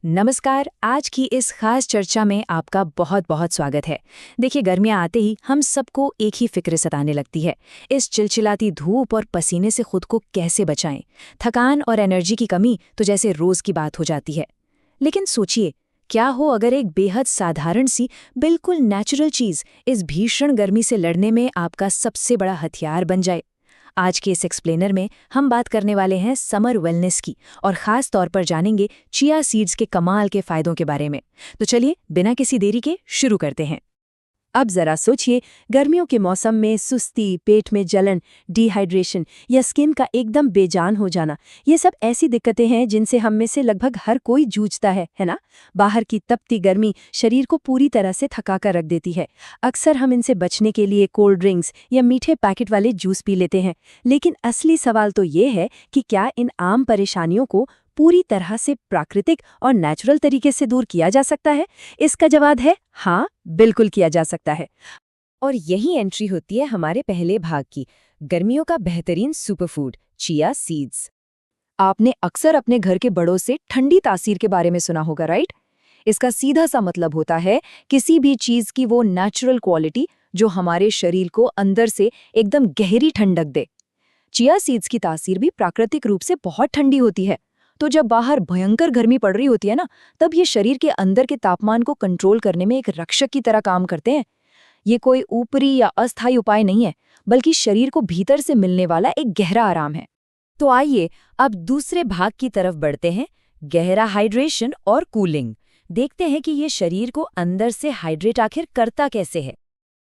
नमस्कार। आज की इस खास चर्चा में आपका बहुत बहुत स्वागत है। देखिए, गर्मियां आते ही हम सबको एक ही फिक्र सताने लगती है। इस चिलचिलाती धूप और पसीने से खुद को कैसे बचाएं। थकान और एनर्जी की कमी तो जैसे रोज की बात हो जाती है। लेकिन सोचिए, क्या हो अगर एक बेहद साधारण सी बिल्कुल नेचुरल चीज इस भीषण गर्मी से लड़ने में आपका सबसे बड़ा हथियार बन जाए। आज के इस एक्सप्लेनर में हम बात करने वाले हैं समर वेलनेस की, और खास तौर पर जानेंगे चिया सीड्स के कमाल के फायदों के बारे में। तो चलिए बिना किसी देरी के शुरू करते हैं। अब जरा सोचिए, गर्मियों के मौसम में सुस्ती, पेट में जलन, डिहाइड्रेशन या स्किन का एकदम बेजान हो जाना, ये सब ऐसी दिक्कतें हैं जिनसे हम में से लगभग हर कोई जूझता है ना। बाहर की तपती गर्मी शरीर को पूरी तरह से थका कर रख देती है। अक्सर हम इनसे बचने के लिए कोल्ड ड्रिंक्स या मीठे पैकेट वाले जूस पी लेते हैं, लेकिन असली सवाल तो ये है कि क्या इन आम परेशानियों को पूरी तरह से प्राकृतिक और नेचुरल तरीके से दूर किया जा सकता है? इसका जवाब है हाँ, बिल्कुल किया जा सकता है। और यही एंट्री होती है हमारे पहले भाग की, गर्मियों का बेहतरीन सुपरफूड चिया सीड्स। आपने अक्सर अपने घर के बड़ों से ठंडी तासीर के बारे में सुना होगा, राइट? इसका सीधा सा मतलब होता है किसी भी चीज की वो नेचुरल क्वालिटी जो हमारे शरीर को अंदर से एकदम गहरी ठंडक दे। चिया सीड्स की तासीर भी प्राकृतिक रूप से बहुत ठंडी होती है। तो जब बाहर भयंकर गर्मी पड़ रही होती है ना, तब ये शरीर के अंदर के तापमान को कंट्रोल करने में एक रक्षक की तरह काम करते हैं। ये कोई ऊपरी या अस्थायी उपाय नहीं है, बल्कि शरीर को भीतर से मिलने वाला एक गहरा आराम है। तो आइए अब दूसरे भाग की तरफ बढ़ते हैं, गहरा हाइड्रेशन और कूलिंग। देखते हैं कि ये शरीर को अंदर से हाइड्रेट आखिर करता कैसे है।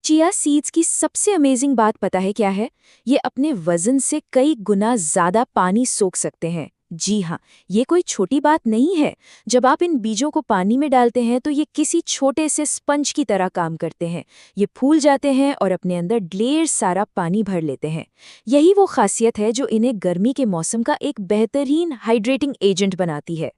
चिया सीड्स की सबसे अमेजिंग बात पता है क्या है? ये अपने वजन से कई गुना ज्यादा पानी सोख सकते हैं। जी हाँ, ये कोई छोटी बात नहीं है। जब आप इन बीजों को पानी में डालते हैं तो ये किसी छोटे से स्पंज की तरह काम करते हैं। ये फूल जाते हैं और अपने अंदर ढेर सारा पानी भर लेते हैं। यही वो खासियत है जो इन्हें गर्मी के मौसम का एक बेहतरीन हाइड्रेटिंग एजेंट बनाती है।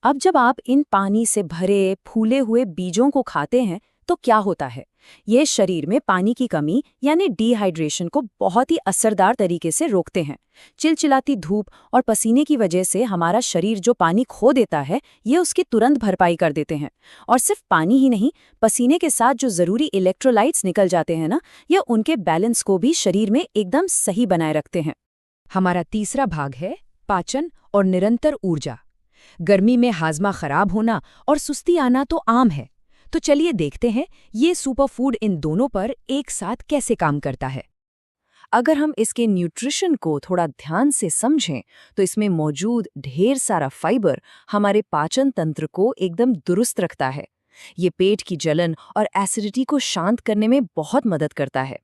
अब जब आप इन पानी से भरे फूले हुए बीजों को खाते हैं तो क्या होता है? ये शरीर में पानी की कमी यानी डिहाइड्रेशन को बहुत ही असरदार तरीके से रोकते हैं। चिलचिलाती धूप और पसीने की वजह से हमारा शरीर जो पानी खो देता है, ये उसकी तुरंत भरपाई कर देते हैं। और सिर्फ पानी ही नहीं, पसीने के साथ जो जरूरी इलेक्ट्रोलाइट्स निकल जाते हैं ना, ये उनके बैलेंस को भी शरीर में एकदम सही बनाए रखते हैं। हमारा तीसरा भाग है पाचन और निरंतर ऊर्जा। गर्मी में हाजमा खराब होना और सुस्ती आना तो आम है। तो चलिए देखते हैं ये सुपरफूड इन दोनों पर एक साथ कैसे काम करता है। अगर हम इसके न्यूट्रिशन को थोड़ा ध्यान से समझें तो इसमें मौजूद ढेर सारा फाइबर हमारे पाचन तंत्र को एकदम दुरुस्त रखता है। ये पेट की जलन और एसिडिटी को शांत करने में बहुत मदद करता है।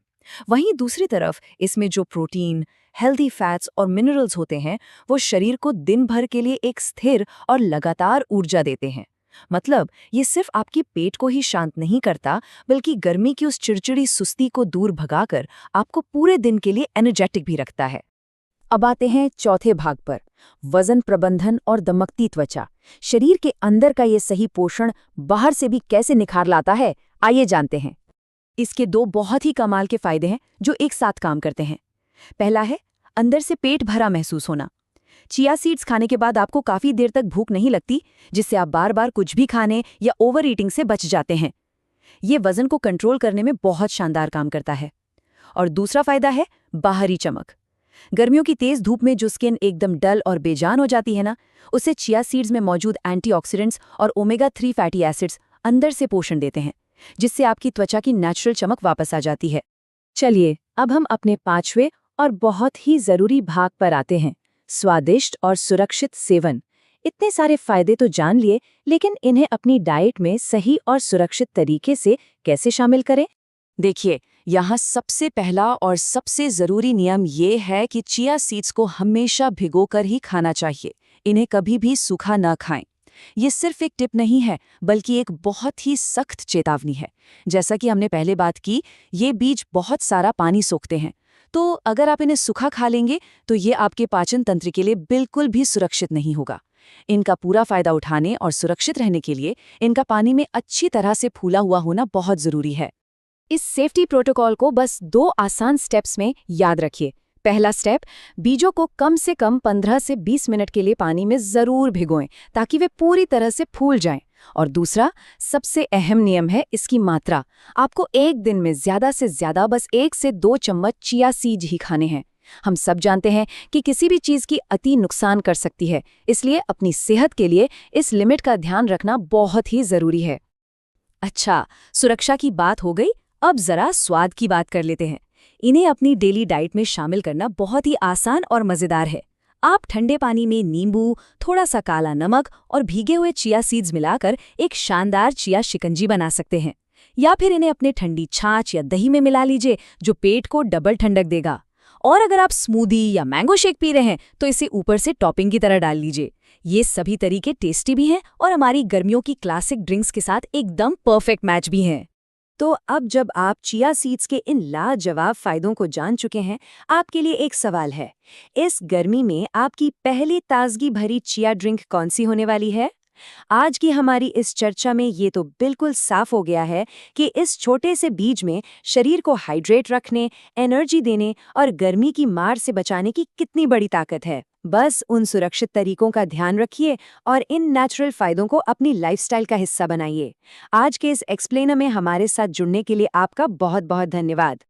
वहीं दूसरी तरफ इसमें जो प्रोटीन, हेल्दी फैट्स और मिनरल्स होते हैं, वो शरीर को दिन भर के लिए एक स्थिर और लगातार ऊर्जा देते हैं। मतलब ये सिर्फ आपके पेट को ही शांत नहीं करता, बल्कि गर्मी की उस चिड़चिड़ी सुस्ती को दूर भगाकर आपको पूरे दिन के लिए एनर्जेटिक भी रखता है। अब आते हैं चौथे भाग पर, वजन प्रबंधन और दमकती त्वचा। शरीर के अंदर का ये सही पोषण बाहर से भी कैसे निखार लाता है, आइए जानते हैं। इसके दो बहुत ही कमाल के फायदे हैं जो एक साथ काम करते हैं। पहला है अंदर से पेट भरा महसूस होना। चिया सीड्स खाने के बाद आपको काफी देर तक भूख नहीं लगती, जिससे आप बार बार कुछ भी खाने या ओवर ईटिंग से बच जाते हैं। ये वजन को कंट्रोल करने में बहुत शानदार काम करता है। और दूसरा फायदा है बाहरी चमक। गर्मियों की तेज धूप में जो स्किन एकदम डल और बेजान हो जाती है ना, उसे चिया सीड्स में मौजूद एंटीऑक्सीडेंट्स और ओमेगा 3 फैटी एसिड्स अंदर से पोषण देते हैं, जिससे आपकी त्वचा की नेचुरल चमक वापस आ जाती है। चलिए अब हम अपने पांचवें और बहुत ही जरूरी भाग पर आते हैं, स्वादिष्ट और सुरक्षित सेवन। इतने सारे फायदे तो जान लिए, लेकिन इन्हें अपनी डाइट में सही और सुरक्षित तरीके से कैसे शामिल करें? देखिए, यहाँ सबसे पहला और सबसे जरूरी नियम ये है कि चिया सीड्स को हमेशा भिगोकर ही खाना चाहिए। इन्हें कभी भी सूखा न खाएं। ये सिर्फ एक टिप नहीं है, बल्कि एक बहुत ही सख्त चेतावनी है। जैसा कि हमने पहले बात की, ये बीज बहुत सारा पानी सोखते हैं, तो अगर आप इन्हें सूखा खा लेंगे तो ये आपके पाचन तंत्र के लिए बिल्कुल भी सुरक्षित नहीं होगा। इनका पूरा फायदा उठाने और सुरक्षित रहने के लिए इनका पानी में अच्छी तरह से फूला हुआ होना बहुत जरूरी है। इस सेफ्टी प्रोटोकॉल को बस 2 आसान स्टेप्स में याद रखिए। पहला स्टेप, बीजों को कम से कम 15 से 20 मिनट के लिए पानी में ज़रूर भिगोएं ताकि वे पूरी तरह से फूल जाएं। और दूसरा, सबसे अहम नियम है इसकी मात्रा। आपको एक दिन में ज़्यादा से ज़्यादा बस 1 से 2 चम्मच चिया सीड्स ही खाने हैं। हम सब जानते हैं कि किसी भी चीज़ की अति नुकसान कर सकती है, इसलिए अपनी सेहत के लिए इस लिमिट का ध्यान रखना बहुत ही ज़रूरी है। अच्छा, सुरक्षा की बात हो गई, अब जरा स्वाद की बात कर लेते हैं। इन्हें अपनी डेली डाइट में शामिल करना बहुत ही आसान और मज़ेदार है। आप ठंडे पानी में नींबू, थोड़ा सा काला नमक और भीगे हुए चिया सीड्स मिलाकर एक शानदार चिया शिकंजी बना सकते हैं। या फिर इन्हें अपने ठंडी छाछ या दही में मिला लीजिए, जो पेट को डबल ठंडक देगा। और अगर आप स्मूदी या मैंगो शेक पी रहे हैं तो इसे ऊपर से टॉपिंग की तरह डाल लीजिए। ये सभी तरीके टेस्टी भी हैं और हमारी गर्मियों की क्लासिक ड्रिंक्स के साथ एकदम परफेक्ट मैच भी हैं। तो अब जब आप चिया सीड्स के इन लाजवाब फायदों को जान चुके हैं, आपके लिए एक सवाल है। इस गर्मी में आपकी पहली ताजगी भरी चिया ड्रिंक कौन सी होने वाली है? आज की हमारी इस चर्चा में ये तो बिल्कुल साफ हो गया है कि इस छोटे से बीज में शरीर को हाइड्रेट रखने, एनर्जी देने और गर्मी की मार से बचाने की कितनी बड़ी ताकत है। बस उन सुरक्षित तरीकों का ध्यान रखिए और इन नेचुरल फायदों को अपनी लाइफस्टाइल का हिस्सा बनाइए। आज के इस एक्सप्लेनर में हमारे साथ जुड़ने के लिए आपका बहुत बहुत धन्यवाद।